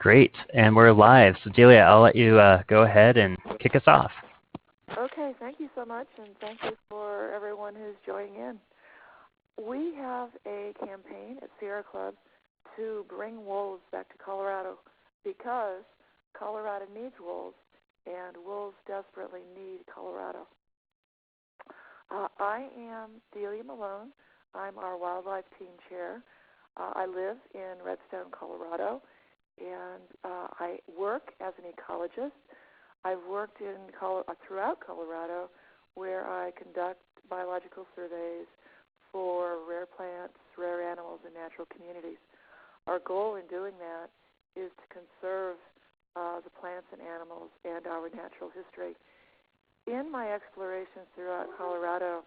Great, and we're live. So Delia, I'll let you go ahead and kick us off. Okay, thank you so much, and thank you for everyone who's joining in. We have a campaign at Sierra Club to bring wolves back to Colorado because Colorado needs wolves, and wolves desperately need Colorado. I am Delia Malone. I'm our wildlife team chair. I live in Redstone, Colorado, and I work as an ecologist. I've worked throughout Colorado where I conduct biological surveys for rare plants, rare animals, and natural communities. Our goal in doing that is to conserve the plants and animals and our natural history. In my explorations throughout Colorado,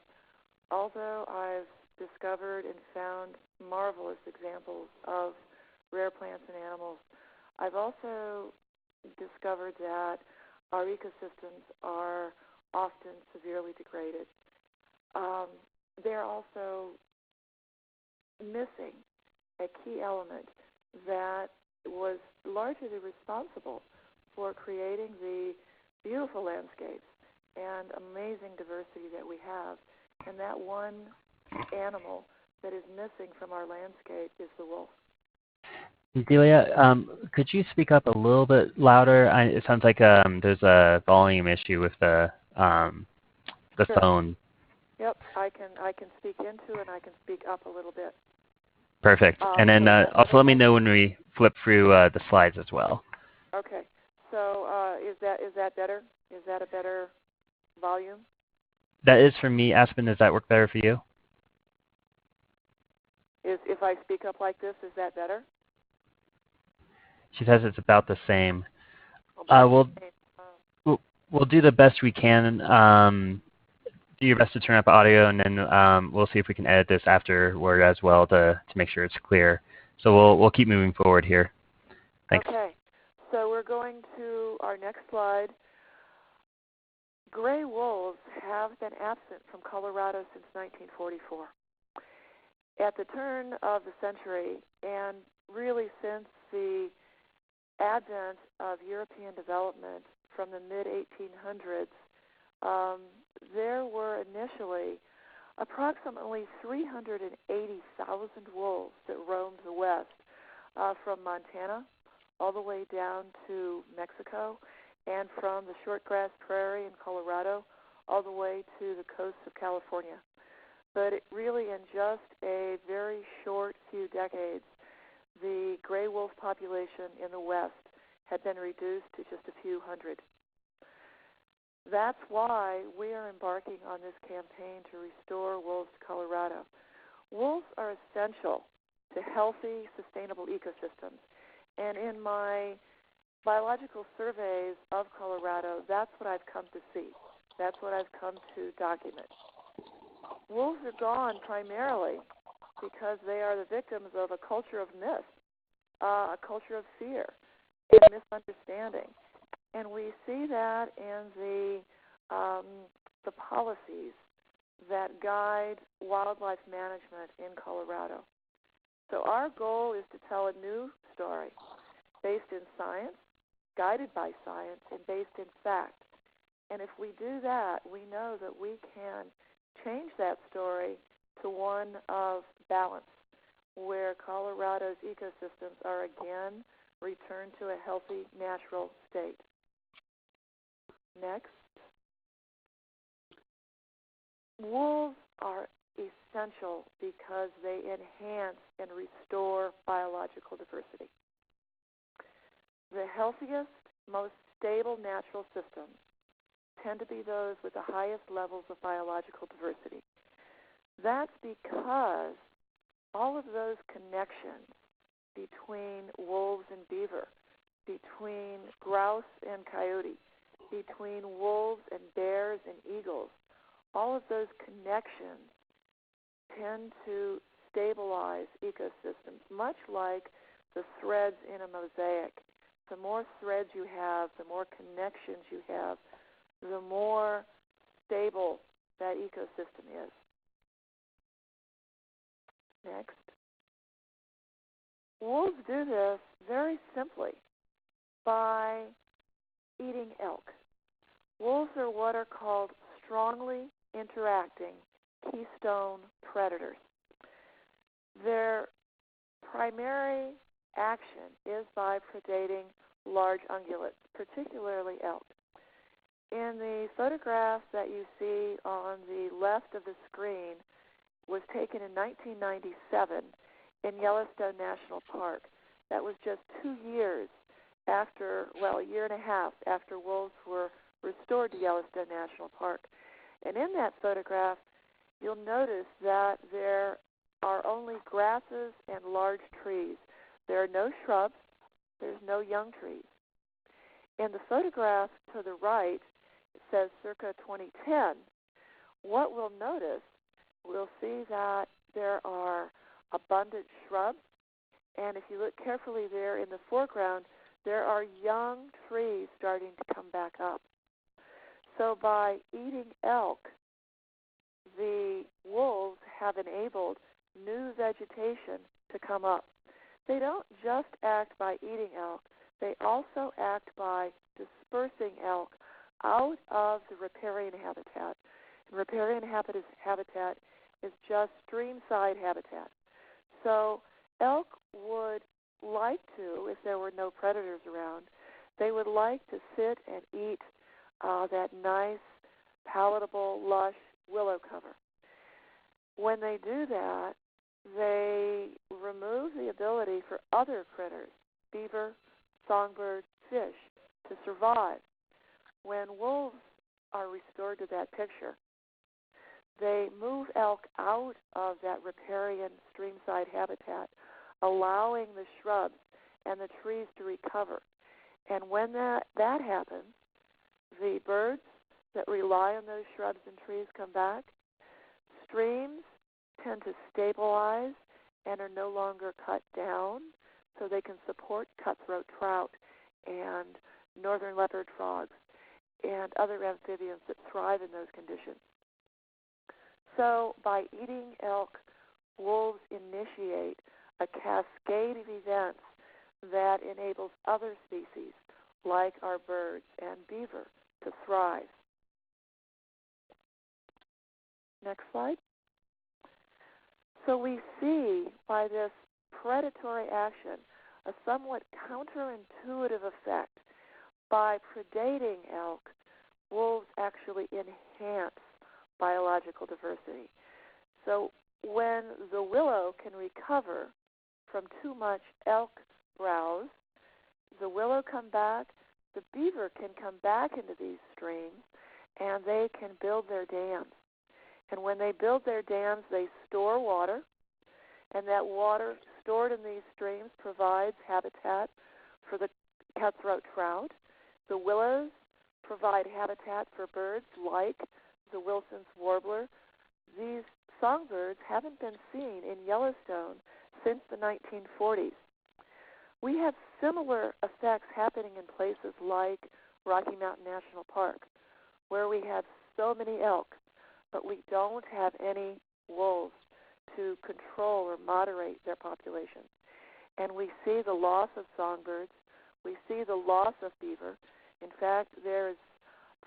although I've discovered and found marvelous examples of rare plants and animals, I've also discovered that our ecosystems are often severely degraded. They're also missing a key element that was largely responsible for creating the beautiful landscapes and amazing diversity that we have. And that one animal that is missing from our landscape is the wolf. Delia, could you speak up a little bit louder? It sounds like there's a volume issue with the Sure. phone. Yep, I can speak into and I can speak up a little bit. Perfect. And then also let me know when we flip through the slides as well. Okay. So is that better? Is that a better volume? That is for me. Aspen, does that work better for you? If I speak up like this, is that better? She says it's about the same. We'll We'll do the best we can. Do your best to turn up audio, and then we'll see if we can edit this afterward as well to make sure it's clear. So we'll keep moving forward here. Thanks. Okay. So we're going to our next slide. Gray wolves have been absent from Colorado since 1944. At the turn of the century, and really since the advent of European development from the mid-1800s, there were initially approximately 380,000 wolves that roamed the West from Montana all the way down to Mexico, and from the shortgrass prairie in Colorado all the way to the coast of California. But it really, in just a very short few decades, the gray wolf population in the West had been reduced to just a few hundred. That's why we are embarking on this campaign to restore wolves to Colorado. Wolves are essential to healthy, sustainable ecosystems. And in my biological surveys of Colorado, that's what I've come to see. That's what I've come to document. Wolves are gone primarily because they are the victims of a culture of myth, a culture of fear and misunderstanding. And we see that in the policies that guide wildlife management in Colorado. So our goal is to tell a new story based in science, guided by science, and based in fact. And if we do that, we know that we can change that story to one of balance, where Colorado's ecosystems are again returned to a healthy, natural state. Next. Wolves are essential because they enhance and restore biological diversity. The healthiest, most stable natural systems tend to be those with the highest levels of biological diversity. That's because all of those connections between wolves and beaver, between grouse and coyote, between wolves and bears and eagles, all of those connections tend to stabilize ecosystems, much like the threads in a mosaic. The more threads you have, the more connections you have, the more stable that ecosystem is. Next. Wolves do this very simply. by eating elk. Wolves are what are called strongly interacting keystone predators. Their primary action is by predating large ungulates, particularly elk. In the photograph that you see on the left of the screen was taken in 1997 in Yellowstone National Park. That was just 2 years after, well, a year and a half after wolves were restored to Yellowstone National Park. And in that photograph, you'll notice that there are only grasses and large trees. There are no shrubs. There's no young trees. In the photograph to the right, it says circa 2010. What we'll notice, we'll see that there are abundant shrubs, and if you look carefully there in the foreground, there are young trees starting to come back up. So by eating elk, the wolves have enabled new vegetation to come up. They don't just act by eating elk, they also act by dispersing elk out of the riparian habitat. And riparian habitat is just streamside habitat. So elk would like to, if there were no predators around, they would like to sit and eat that nice, palatable, lush willow cover. When they do that, they remove the ability for other critters, beaver, songbird, fish, to survive. When wolves are restored to that picture, they move elk out of that riparian streamside habitat, allowing the shrubs and the trees to recover. And when that happens, the birds that rely on those shrubs and trees come back. Streams tend to stabilize and are no longer cut down, so they can support cutthroat trout and northern leopard frogs and other amphibians that thrive in those conditions. So by eating elk, wolves initiate a cascade of events that enables other species, like our birds and beaver, to thrive. Next slide. So we see by this predatory action a somewhat counterintuitive effect. By predating elk, wolves actually enhance biological diversity. So when the willow can recover from too much elk browse, the willow come back, the beaver can come back into these streams, and they can build their dams. And when they build their dams, they store water, and that water stored in these streams provides habitat for the cutthroat trout. The willows provide habitat for birds like the Wilson's warbler. These songbirds haven't been seen in Yellowstone since the 1940s. We have similar effects happening in places like Rocky Mountain National Park, where we have so many elk, but we don't have any wolves to control or moderate their populations. And we see the loss of songbirds. We see the loss of beaver. In fact, there is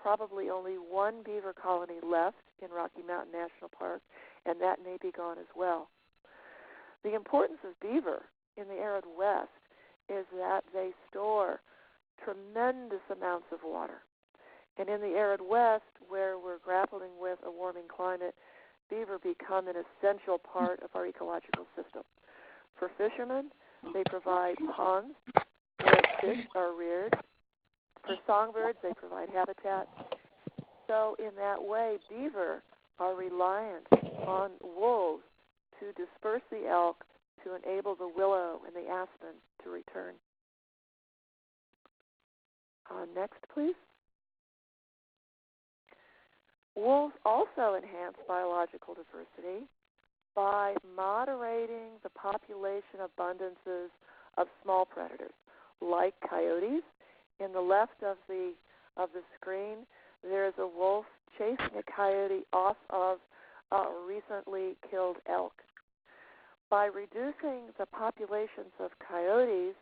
probably only one beaver colony left in Rocky Mountain National Park, and that may be gone as well. The importance of beaver in the arid West is that they store tremendous amounts of water. And in the arid West, where we're grappling with a warming climate, beaver become an essential part of our ecological system. For fishermen, they provide ponds where fish are reared. For songbirds, they provide habitat. So in that way, beaver are reliant on wolves to disperse the elk to enable the willow and the aspen to return. Next, please. Wolves also enhance biological diversity by moderating the population abundances of small predators, like coyotes. In the left of the screen, there's a wolf chasing a coyote off of a recently killed elk. By reducing the populations of coyotes,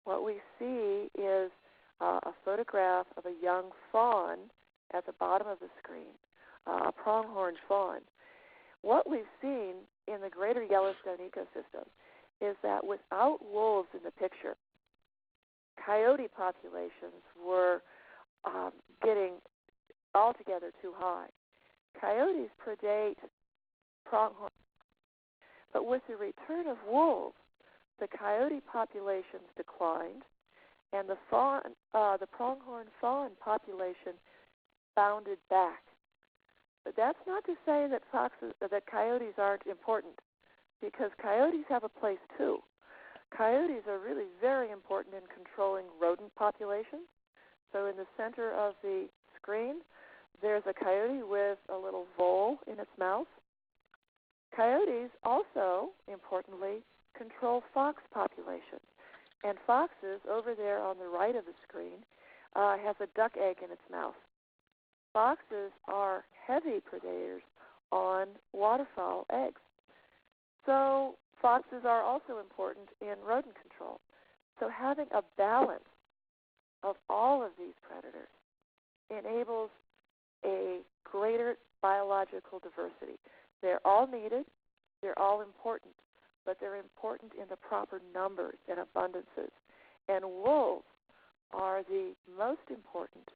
what we see is a photograph of a young fawn at the bottom of the screen, a pronghorn fawn. What we've seen in the greater Yellowstone ecosystem is that without wolves in the picture, coyote populations were getting altogether too high. Coyotes predate pronghorn, but with the return of wolves, the coyote populations declined, and the pronghorn fawn population bounded back. But that's not to say that coyotes aren't important, because coyotes have a place too. Coyotes are really very important in controlling rodent populations. So in the center of the screen, there's a coyote with a little vole in its mouth. Coyotes also, importantly, control fox populations. And foxes, over there on the right of the screen, has a duck egg in its mouth. Foxes are heavy predators on waterfowl eggs. So foxes are also important in rodent control. So having a balance of all of these predators enables a greater biological diversity. They're all needed, they're all important, but they're important in the proper numbers and abundances. And wolves are the most important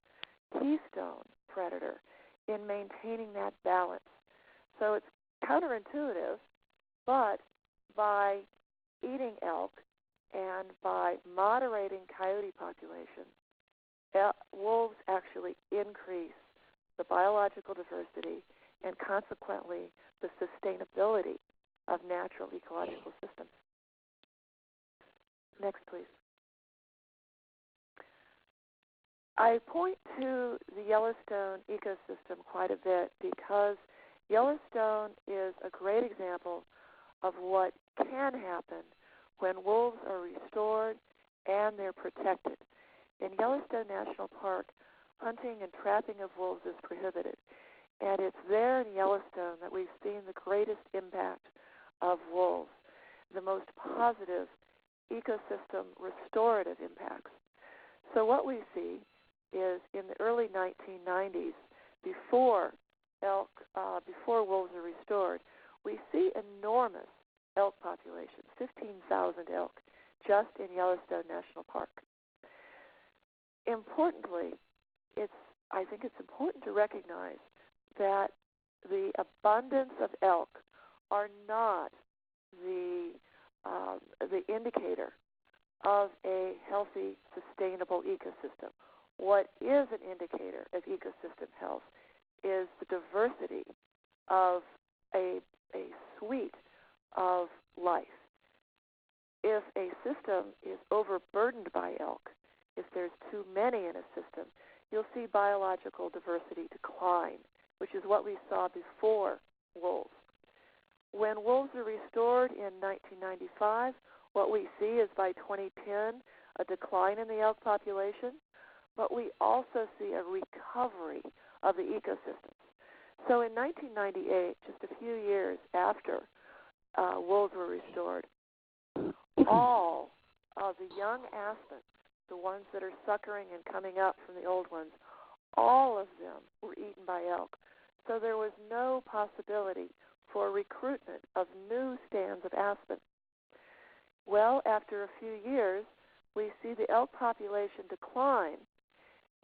keystone predator in maintaining that balance. So it's counterintuitive, but by eating elk and by moderating coyote populations, wolves actually increase the biological diversity and consequently the sustainability of natural ecological systems. Next, please. I point to the Yellowstone ecosystem quite a bit because Yellowstone is a great example of what can happen when wolves are restored and they're protected. In Yellowstone National Park, hunting and trapping of wolves is prohibited. And it's there in Yellowstone that we've seen the greatest impact of wolves, the most positive ecosystem restorative impacts. So what we see is in the early 1990s, before wolves are restored, we see enormous elk populations, 15,000 elk, just in Yellowstone National Park. Importantly, I think it's important to recognize that the abundance of elk are not the indicator of a healthy, sustainable ecosystem. What is an indicator of ecosystem health is the diversity of a suite of life. If a system is overburdened by elk, if there's too many in a system, you'll see biological diversity decline, which is what we saw before wolves. When wolves are restored in 1995, what we see is by 2010 a decline in the elk population, but we also see a recovery of the ecosystems. So in 1998, just a few years after wolves were restored, all of the young aspens, the ones that are suckering and coming up from the old ones, all of them were eaten by elk. So there was no possibility for recruitment of new stands of aspen. Well, after a few years, we see the elk population decline,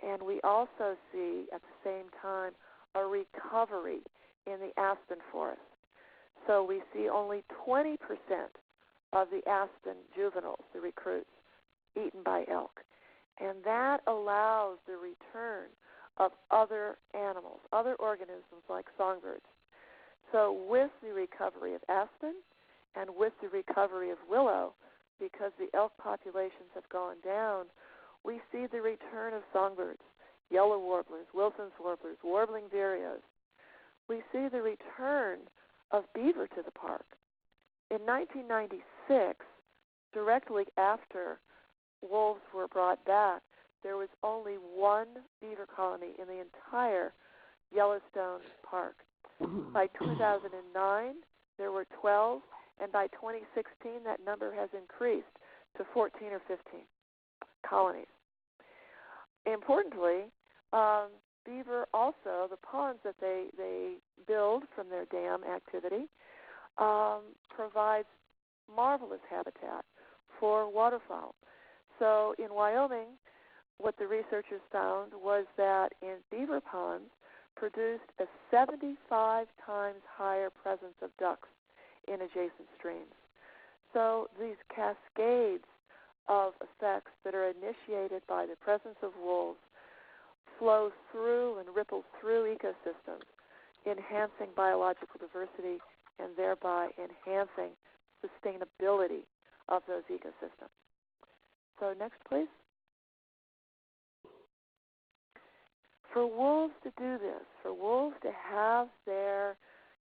and we also see at the same time a recovery in the aspen forest. So we see only 20% of the aspen juveniles, the recruits, eaten by elk. And that allows the return of other animals, other organisms like songbirds. So with the recovery of aspen and with the recovery of willow, because the elk populations have gone down, we see the return of songbirds, yellow warblers, Wilson's warblers, warbling vireos. We see the return of beaver to the park. In 1996, directly after wolves were brought back, there was only one beaver colony in the entire Yellowstone Park. By 2009, there were 12, and by 2016, that number has increased to 14 or 15 colonies. importantly, beaver also, the ponds that they build from their dam activity, provides marvelous habitat for waterfowl. So in Wyoming, what the researchers found was that in beaver ponds produced a 75 times higher presence of ducks in adjacent streams. So these cascades of effects that are initiated by the presence of wolves flow through and ripple through ecosystems, enhancing biological diversity and thereby enhancing sustainability of those ecosystems. So next, please. For wolves to do this, for wolves to have their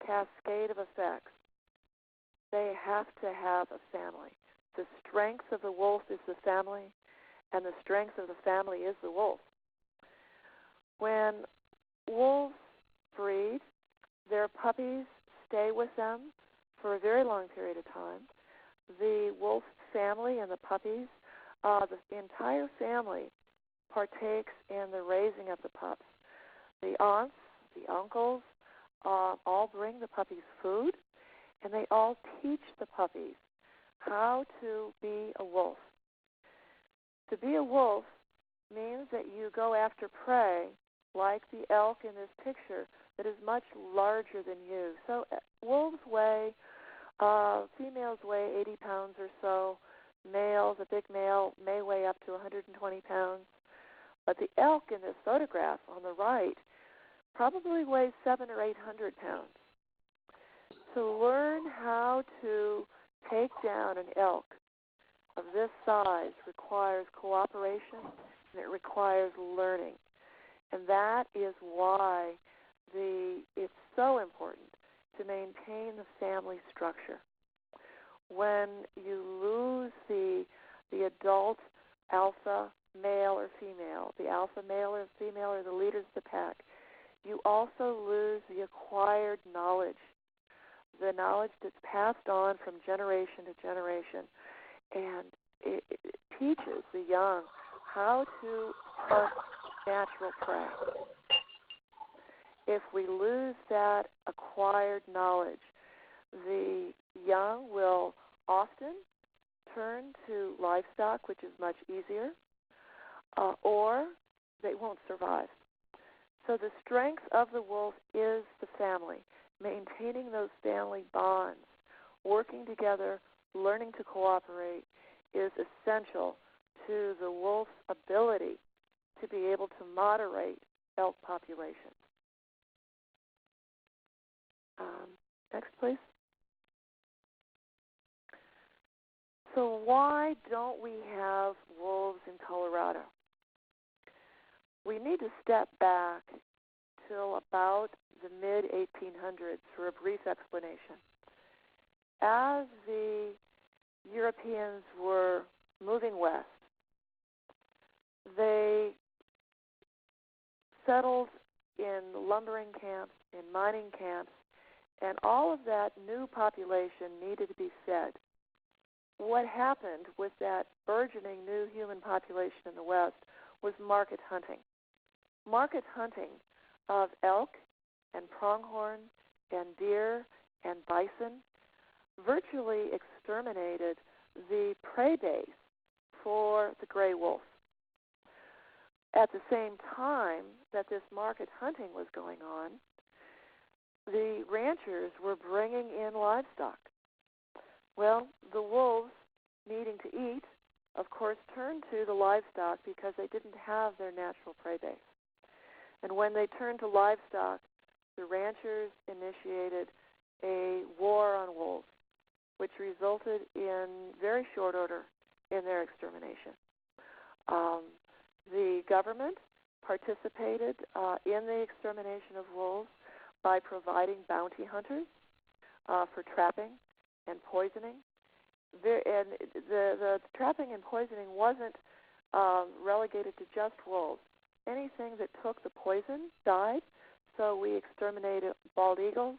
cascade of effects, they have to have a family. The strength of the wolf is the family, and the strength of the family is the wolf. When wolves breed, their puppies stay with them for a very long period of time. The wolf family and the puppies, the entire family partakes in the raising of the pups. The aunts, the uncles, all bring the puppies food, and they all teach the puppies how to be a wolf. To be a wolf means that you go after prey like the elk in this picture that is much larger than you. So wolves weigh, females weigh 80 pounds or so. Males, a big male, may weigh up to 120 pounds. But the elk in this photograph on the right probably weighs 700 or 800 pounds. To learn how to take down an elk of this size requires cooperation, and it requires learning. And that is why it's so important to maintain the family structure. When you lose the adult alpha male or female, the alpha male or female are the leaders of the pack, you also lose the acquired knowledge, the knowledge that's passed on from generation to generation, and it teaches the young how to hunt natural prey. If we lose that acquired knowledge, the young will often turn to livestock, which is much easier, or they won't survive. So the strength of the wolf is the family, maintaining those family bonds, working together, learning to cooperate is essential to the wolf's ability to be able to moderate elk populations. Next, please. So why don't we have wolves in Colorado? We need to step back till about the mid-1800s for a brief explanation. As the Europeans were moving west, they settled in lumbering camps, in mining camps, and all of that new population needed to be fed. What happened with that burgeoning new human population in the West was market hunting. Market hunting of elk and pronghorn and deer and bison virtually exterminated the prey base for the gray wolf. At the same time that this market hunting was going on, the ranchers were bringing in livestock. Well, the wolves, needing to eat, of course, turned to the livestock because they didn't have their natural prey base. And when they turned to livestock, the ranchers initiated a war on wolves, which resulted in very short order in their extermination. The government participated in the extermination of wolves by providing bounty hunters for trapping and poisoning. The trapping and poisoning wasn't relegated to just wolves. Anything that took the poison died, so we exterminated bald eagles,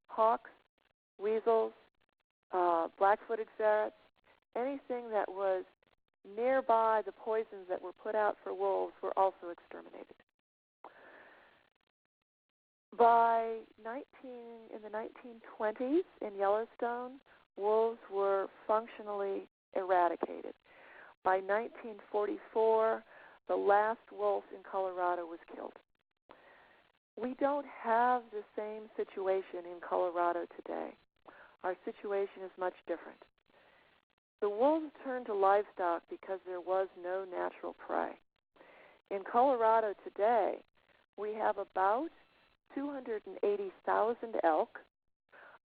hawks, weasels, black-footed ferrets, anything that was nearby the poisons that were put out for wolves were also exterminated. In the 1920s in Yellowstone, wolves were functionally eradicated. By 1944, the last wolf in Colorado was killed. We don't have the same situation in Colorado today. Our situation is much different. The wolves turned to livestock because there was no natural prey. In Colorado today, we have about 280,000 elk,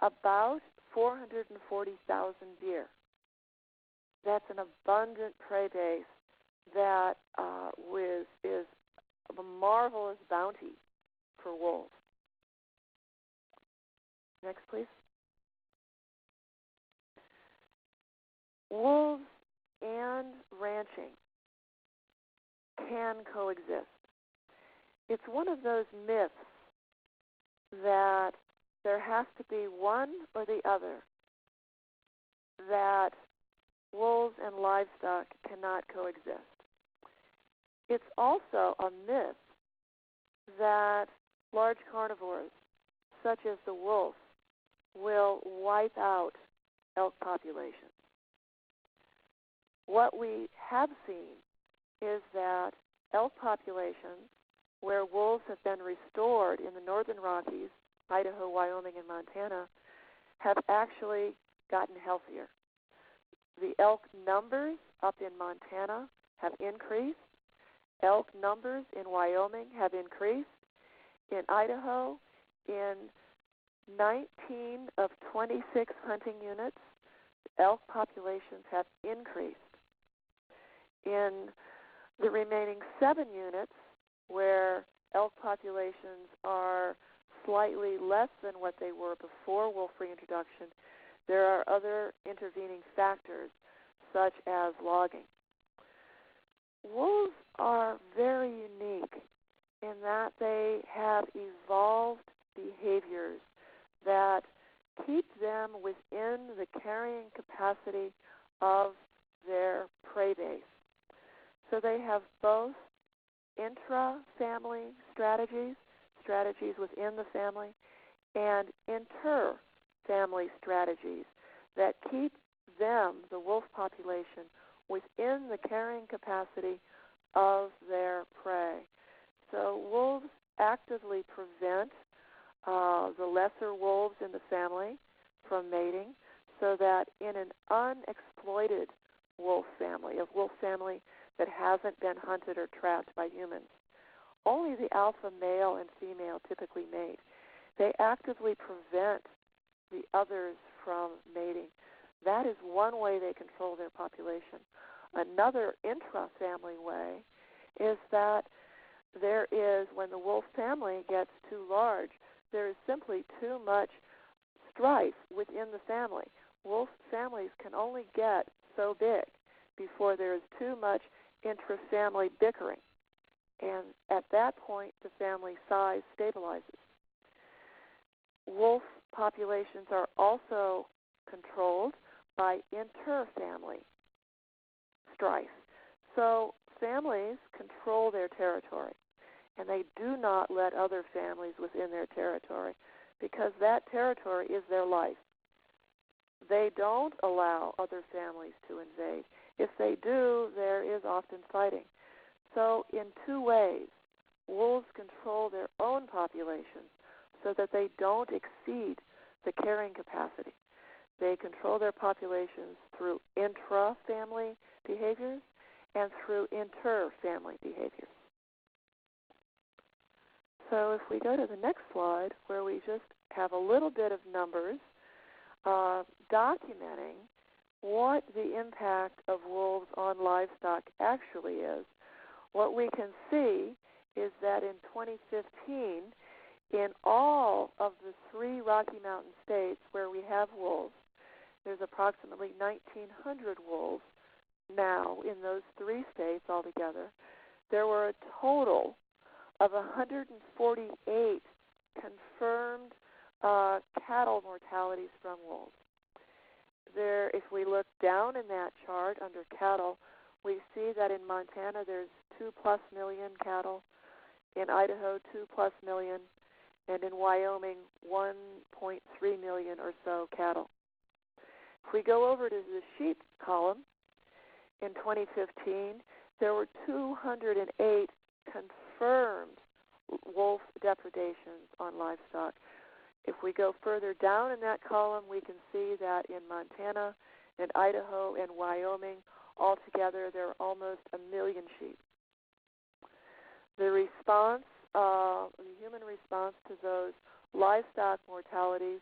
about 440,000 deer. That's an abundant prey base that is a marvelous bounty for wolves. Next, please. Wolves and ranching can coexist. It's one of those myths that there has to be one or the other, that wolves and livestock cannot coexist. It's also a myth that large carnivores, such as the wolf, will wipe out elk populations. What we have seen is that elk populations, where wolves have been restored in the northern Rockies, Idaho, Wyoming, and Montana, have actually gotten healthier. The elk numbers up in Montana have increased. Elk numbers in Wyoming have increased. In Idaho, in 19 of 26 hunting units, elk populations have increased. In the remaining 7 units, where elk populations are slightly less than what they were before wolf reintroduction, there are other intervening factors, such as logging. Wolves are very unique in that they have evolved behaviors that keep them within the carrying capacity of their prey base. So they have both intra-family strategies within the family, and inter-family strategies that keep them, the wolf population, within the carrying capacity of their prey. So wolves actively prevent the lesser wolves in the family from mating, so that in an unexploited wolf family, a wolf family that hasn't been hunted or trapped by humans, only the alpha male and female typically mate. They actively prevent the others from mating. That is one way they control their population. Another intra-family way is that there is, when the wolf family gets too large, there is simply too much strife within the family. Wolf families can only get so big before there is too much intra-family bickering. And at that point, the family size stabilizes. Wolf populations are also controlled by inter-family strife. So families control their territory, and they do not let other families within their territory, because that territory is their life. They don't allow other families to invade. If they do, there is often fighting. So in two ways, wolves control their own populations so that they don't exceed the carrying capacity. They control their populations through intra-family behaviors and through inter-family behaviors. So if we go to the next slide, where we just have a little bit of numbers documenting what the impact of wolves on livestock actually is, what we can see is that in 2015, in all of the 3 Rocky Mountain states where we have wolves, there's approximately 1,900 wolves now in those 3 states altogether. There were a total of 148 confirmed cattle mortalities from wolves. If we look down in that chart under cattle, we see that in Montana there's 2+ million cattle, in Idaho 2+ million, and in Wyoming 1.3 million or so cattle. If we go over to the sheep column, in 2015 there were 208 confirmed wolf depredations on livestock. If we go further down in that column, we can see that in Montana and Idaho and Wyoming, altogether there are almost 1 million sheep. The response, the human response to those livestock mortalities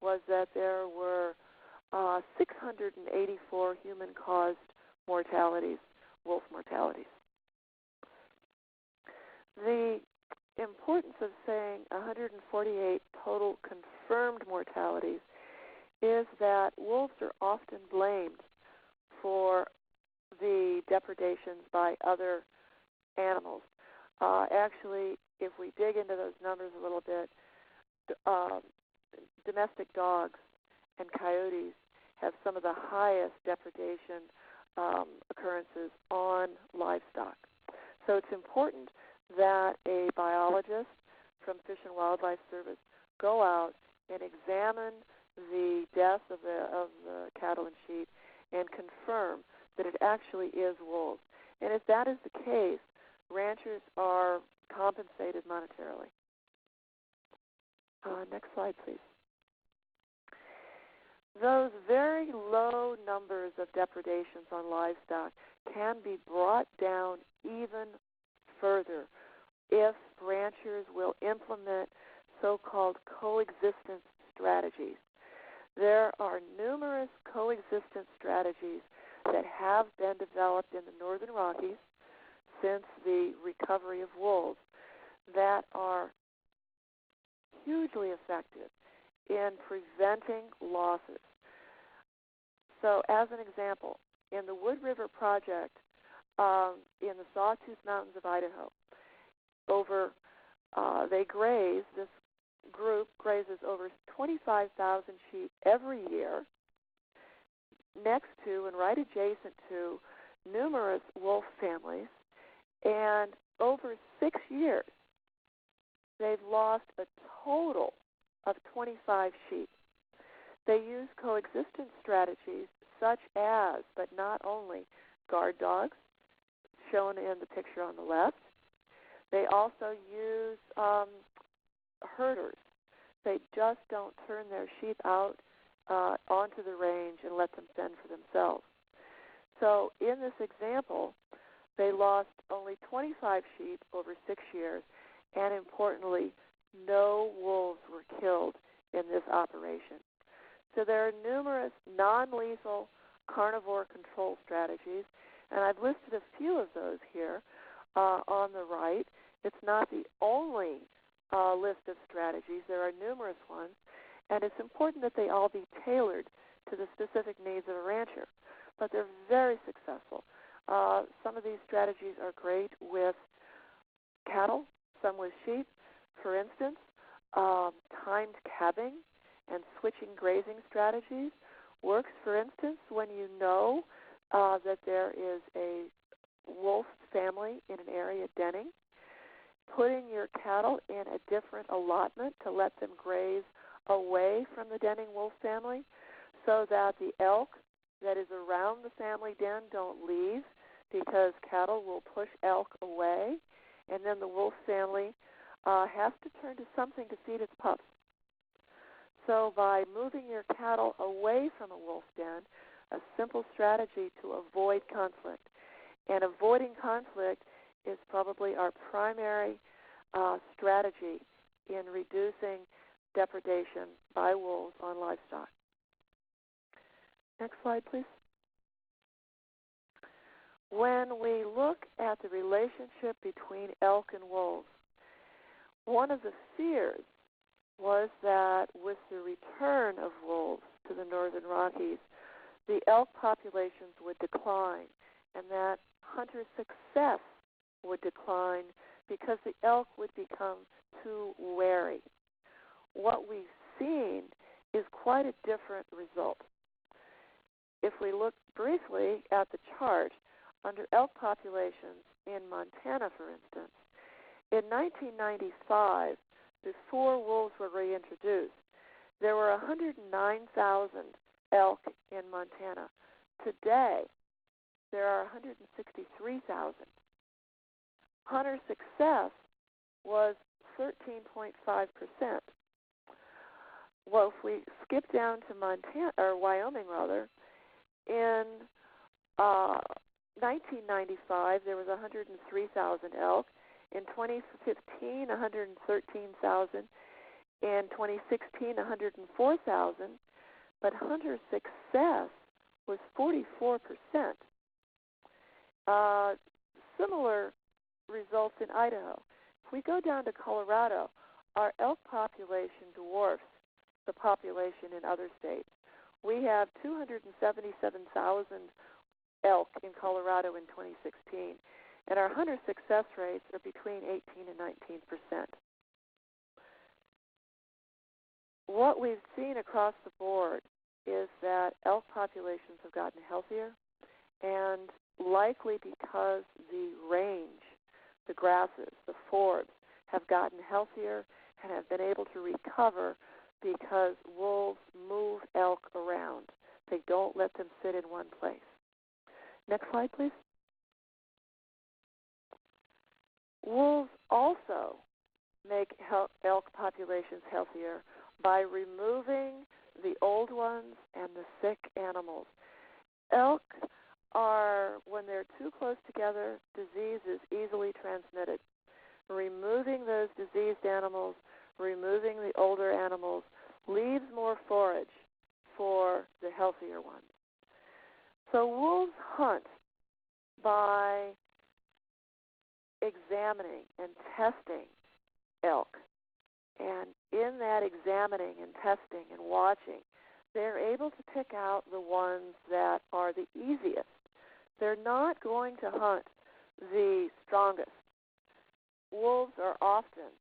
was that there were 684 human-caused mortalities, wolf mortalities. The importance of saying 148 total confirmed mortalities is that wolves are often blamed for the depredations by other animals. Actually, if we dig into those numbers a little bit, domestic dogs and coyotes have some of the highest depredation occurrences on livestock. So it's important that a biologist from Fish and Wildlife Service go out and examine the deaths of the cattle and sheep and confirm that it actually is wolves. And if that is the case, ranchers are compensated monetarily. Next slide, please. Those very low numbers of depredations on livestock can be brought down even further if ranchers will implement so-called coexistence strategies. There are numerous coexistence strategies that have been developed in the Northern Rockies since the recovery of wolves that are hugely effective in preventing losses. So as an example, in the Wood River Project in the Sawtooth Mountains of Idaho, they graze, this group grazes over 25,000 sheep every year next to and right adjacent to numerous wolf families, and over 6 years they've lost a total of 25 sheep. They use coexistence strategies such as, but not only, guard dogs, shown in the picture on the left. They also use herders. They just don't turn their sheep out onto the range and let them fend for themselves. So in this example, they lost only 25 sheep over 6 years, and importantly, no wolves were killed in this operation. So there are numerous non-lethal carnivore control strategies, and I've listed a few of those here on the right. It's not the only list of strategies. There are numerous ones, and it's important that they all be tailored to the specific needs of a rancher. But they're very successful. Some of these strategies are great with cattle, some with sheep. For instance, timed cabbing and switching grazing strategies works, for instance, when you know that there is a wolf family in an area denning. Putting your cattle in a different allotment to let them graze away from the denning wolf family so that the elk that is around the family den don't leave, because cattle will push elk away, and then the wolf family has to turn to something to feed its pups. So by moving your cattle away from a wolf den, a simple strategy to avoid conflict. And avoiding conflict is probably our primary strategy in reducing depredation by wolves on livestock. Next slide, please. When we look at the relationship between elk and wolves, one of the fears was that with the return of wolves to the Northern Rockies, the elk populations would decline, and that hunter success would decline because the elk would become too wary. What we've seen is quite a different result. If we look briefly at the chart, under elk populations in Montana, for instance, in 1995, before wolves were reintroduced, there were 109,000 elk in Montana. Today, there are 163,000. Hunter success was 13.5%. Well, if we skip down to Wyoming, in 1995 there was 103,000 elk. In 2015, 113,000. In 2016, 104,000. But hunter success was 44%. Similar results in Idaho. If we go down to Colorado, our elk population dwarfs the population in other states. We have 277,000 elk in Colorado in 2016, and our hunter success rates are between 18 and 19%. What we've seen across the board is that elk populations have gotten healthier, and likely because the range, the grasses, the forbs, have gotten healthier and have been able to recover because wolves move elk around. They don't let them sit in one place. Next slide, please. Wolves also make elk populations healthier by removing the old ones and the sick animals. Elk are, when they're too close together, disease is easily transmitted. Removing those diseased animals, removing the older animals, leaves more forage for the healthier ones. So wolves hunt by examining and testing elk. And in that examining and testing and watching, they're able to pick out the ones that are the easiest. They're not going to hunt the strongest. Wolves are often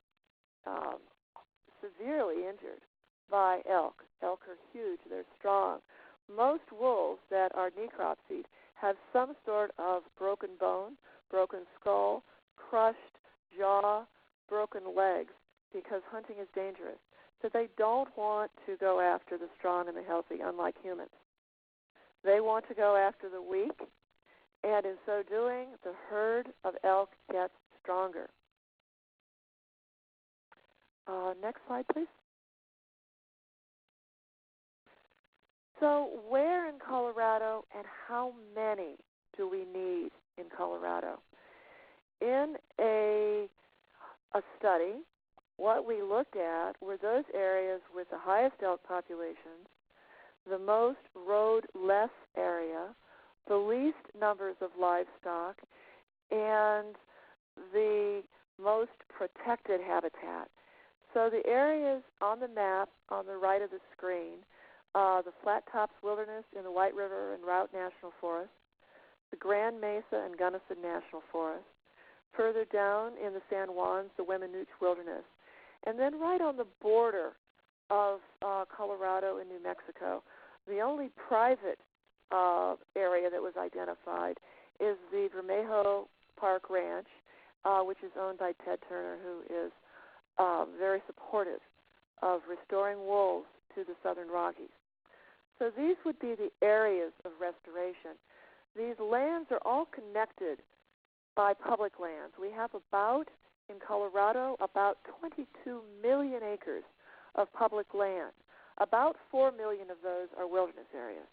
severely injured by elk. Elk are huge. They're strong. Most wolves that are necropsied have some sort of broken bone, broken skull, crushed jaw, broken legs, because hunting is dangerous. So they don't want to go after the strong and the healthy, unlike humans. They want to go after the weak, and in so doing, the herd of elk gets stronger. Next slide, please. So where in Colorado and how many do we need in Colorado? In a study, what we looked at were those areas with the highest elk populations, the most road-less area, the least numbers of livestock, and the most protected habitat. So the areas on the map on the right of the screen, the Flat Tops Wilderness in the White River and Route National Forest, the Grand Mesa and Gunnison National Forest, further down in the San Juans, the Weminuche Wilderness, and then right on the border of Colorado and New Mexico, the only private area that was identified is the Vermejo Park Ranch, which is owned by Ted Turner, who is very supportive of restoring wolves to the Southern Rockies. So these would be the areas of restoration. These lands are all connected by public lands. We have in Colorado, about 22 million acres of public land. About 4 million of those are wilderness areas.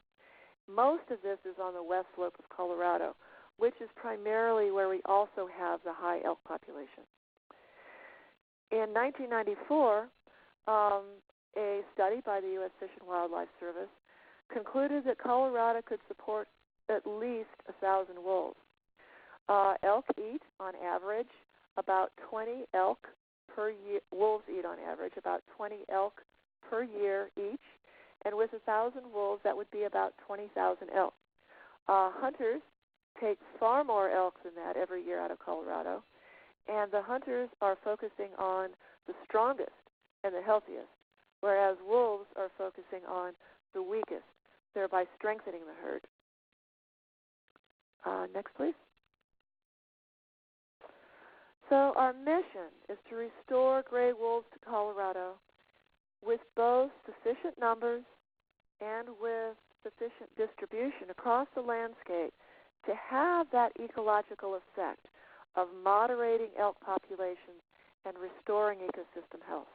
Most of this is on the west slope of Colorado, which is primarily where we also have the high elk population. In 1994, a study by the U.S. Fish and Wildlife Service concluded that Colorado could support at least 1,000 wolves. Elk eat, on average, about 20 elk per year. Wolves eat, on average, about 20 elk per year each. And with 1,000 wolves, that would be about 20,000 elk. Hunters take far more elk than that every year out of Colorado. And the hunters are focusing on the strongest and the healthiest, whereas wolves are focusing on the weakest, thereby strengthening the herd. Next, please. So our mission is to restore gray wolves to Colorado with both sufficient numbers and with sufficient distribution across the landscape to have that ecological effect of moderating elk populations and restoring ecosystem health.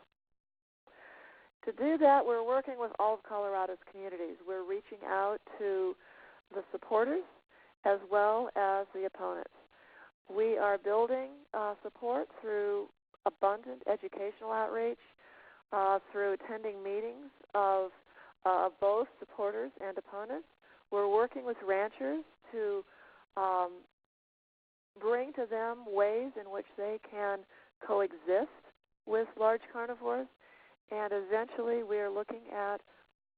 To do that, we're working with all of Colorado's communities. We're reaching out to the supporters as well as the opponents. We are building support through abundant educational outreach, through attending meetings of both supporters and opponents. We're working with ranchers to bring to them ways in which they can coexist with large carnivores. And eventually we are looking at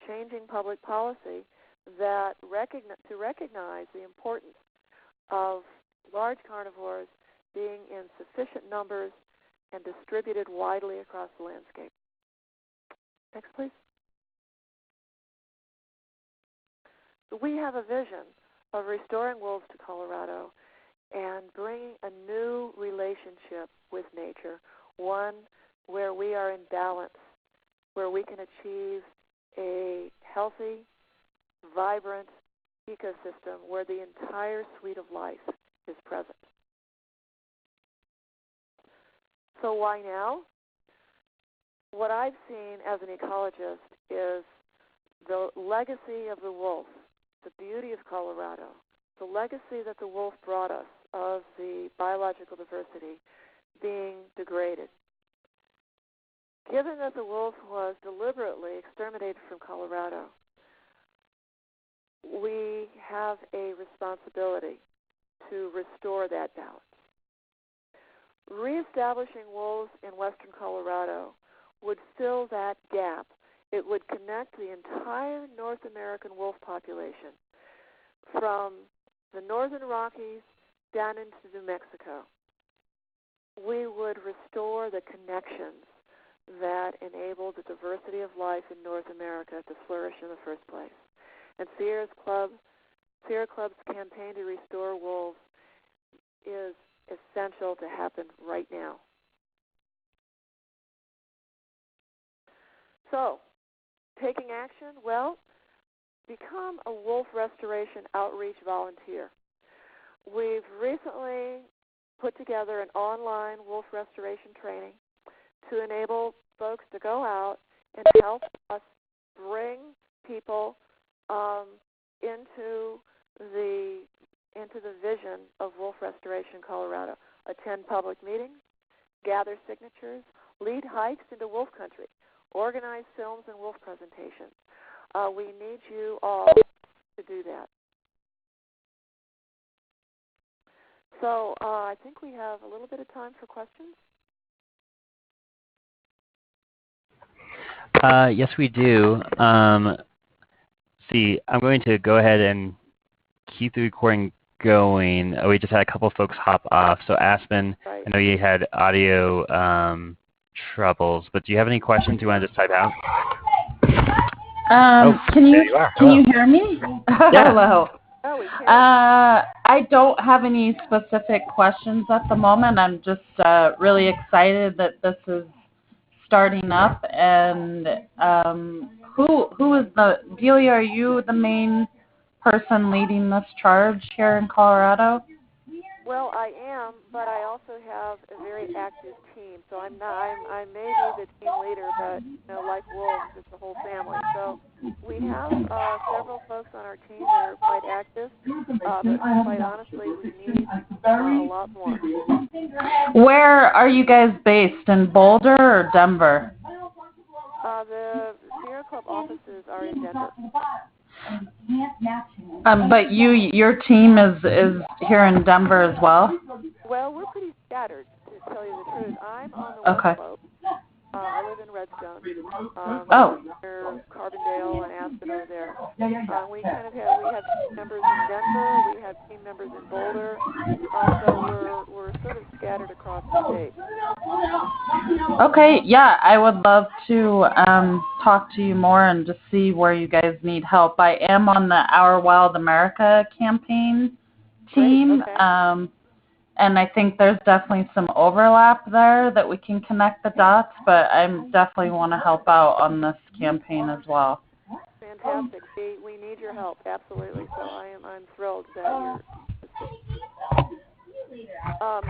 changing public policy that to recognize the importance of large carnivores being in sufficient numbers and distributed widely across the landscape. Next, please. So we have a vision of restoring wolves to Colorado and bringing a new relationship with nature, one where we are in balance, where we can achieve a healthy, vibrant ecosystem where the entire suite of life is present. So why now? What I've seen as an ecologist is the legacy of the wolf, the beauty of Colorado, the legacy that the wolf brought us of the biological diversity being degraded. Given that the wolf was deliberately exterminated from Colorado, we have a responsibility to restore that balance. Reestablishing wolves in western Colorado would fill that gap. It would connect the entire North American wolf population from the northern Rockies down into New Mexico. We would restore the connections that enabled the diversity of life in North America to flourish in the first place. And Sierra Club's campaign to restore wolves is essential to happen right now. So, taking action, well, become a wolf restoration outreach volunteer. We've recently put together an online wolf restoration training to enable folks to go out and help us bring people into the vision of wolf restoration in Colorado. Attend public meetings, gather signatures, lead hikes into wolf country, organize films and wolf presentations. We need you all to do that. So I think we have a little bit of time for questions. Yes, we do. See, I'm going to go ahead and keep the recording going. We just had a couple of folks hop off. So Aspen, right. I know you had audio troubles, but do you have any questions you want to just type out? Can you hear me? Yeah. Hello. Oh, we can. I don't have any specific questions at the moment. I'm just really excited that this is starting up. And who is Delia? Are you the main person leading this charge here in Colorado? Well, I am, but I also have a very active team. So I'm maybe the team leader, but like wolves, it's the whole family. So we have several folks on our team that are quite active, but quite honestly, we need a lot more. Where are you guys based? In Boulder or Denver? The Sierra Club offices are in Denver. But your team is here in Denver as well? Well, we're pretty scattered, to tell you the truth. I'm on the West Slope. I live in Redstone. Near Carbondale and Aspen over there. We have team members in Denver. We have team members in Boulder. So we're sort of scattered across the state. Okay, yeah, I would love to talk to you more and just see where you guys need help. I am on the Our Wild America campaign team. Great, okay. And I think there's definitely some overlap there that we can connect the dots, but I definitely want to help out on this campaign as well. Fantastic. We need your help, absolutely. So I'm thrilled that you're.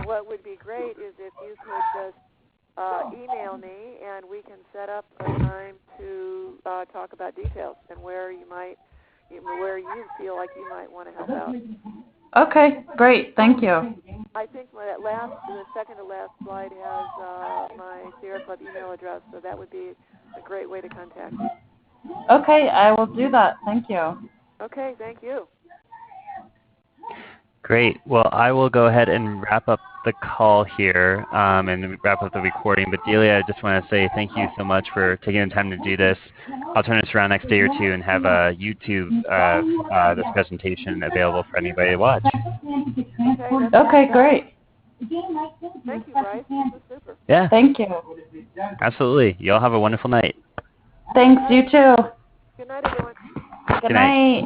What would be great is if you could just email me, and we can set up a time to talk about details and where you feel like you might want to help out. Okay, great. Thank you. I think the second to last slide has my Sierra Club email address, so that would be a great way to contact me. Okay, I will do that. Thank you. Okay, thank you. Great. Well, I will go ahead and wrap up the call here and wrap up the recording. But Delia, I just want to say thank you so much for taking the time to do this. I'll turn this around next day or two and have a YouTube this presentation available for anybody to watch. Okay, great. Thank you, Bryce. This was super. Yeah. Thank you. Absolutely. You all have a wonderful night. Thanks, you too. Good night, everyone. Good night.